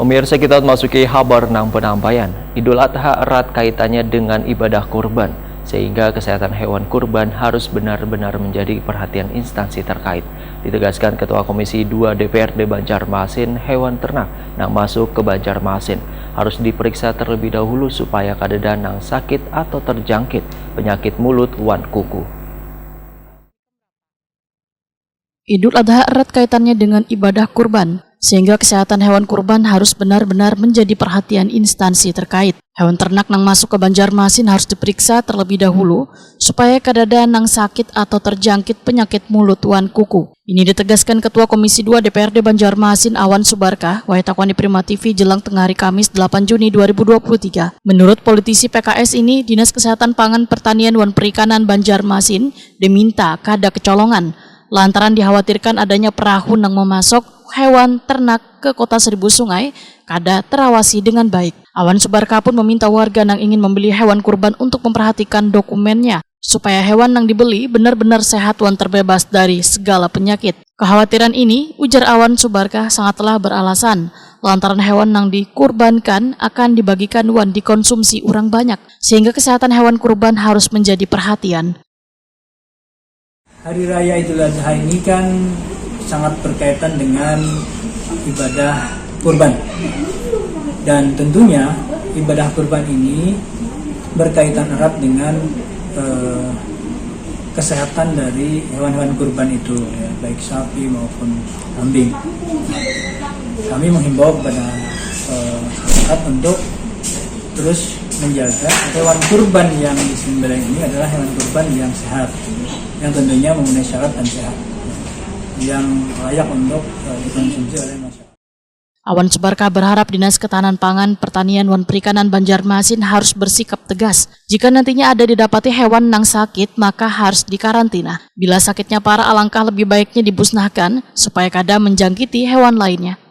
Pemirsa, kita masuki kabar nang penambayan. Idul Adha erat kaitannya dengan ibadah kurban, sehingga kesehatan hewan kurban harus benar-benar menjadi perhatian instansi terkait. Ditegaskan Ketua Komisi 2 DPRD Banjarmasin, hewan ternak nang masuk ke Banjarmasin harus diperiksa terlebih dahulu supaya kadeda nang sakit atau terjangkit penyakit mulut wan kuku. Idul Adha erat kaitannya dengan ibadah kurban, sehingga kesehatan hewan kurban harus benar-benar menjadi perhatian instansi terkait. Hewan ternak nang masuk ke Banjarmasin harus diperiksa terlebih dahulu, supaya kadada nang sakit atau terjangkit penyakit mulut wan kuku. Ini ditegaskan Ketua Komisi 2 DPRD Banjarmasin Awan Subarkah, Wahitakwani Prima TV jelang tengah hari Kamis 8 Juni 2023. Menurut politisi PKS ini, Dinas Kesehatan Pangan Pertanian wan Perikanan Banjarmasin diminta kada kecolongan, lantaran dikhawatirkan adanya perahu nang memasok hewan ternak ke Kota Seribu Sungai kada terawasi dengan baik. Awan Subarkah pun meminta warga nang ingin membeli hewan kurban untuk memperhatikan dokumennya, supaya hewan nang dibeli benar-benar sehat wan terbebas dari segala penyakit. Kekhawatiran ini, ujar Awan Subarkah, sangatlah beralasan, lantaran hewan nang dikurbankan akan dibagikan wan dikonsumsi orang banyak, sehingga kesehatan hewan kurban harus menjadi perhatian. Hari Raya Idul Adha ini kan sangat berkaitan dengan ibadah kurban, dan tentunya ibadah kurban ini berkaitan erat dengan kesehatan dari hewan-hewan kurban itu, ya, baik sapi maupun kambing. Kami menghimbau kepada masyarakat untuk terus menjaga hewan kurban yang disembelih ini adalah hewan kurban yang sehat, yang tentunya memenuhi syarat dan sehat, yang layak untuk dikonsumsi oleh masyarakat. Awan Subarkah berharap Dinas Ketahanan Pangan Pertanian wan Perikanan Banjarmasin harus bersikap tegas. Jika nantinya ada didapati hewan nang sakit, maka harus dikarantina. Bila sakitnya parah, alangkah lebih baiknya dibusnahkan supaya kada menjangkiti hewan lainnya.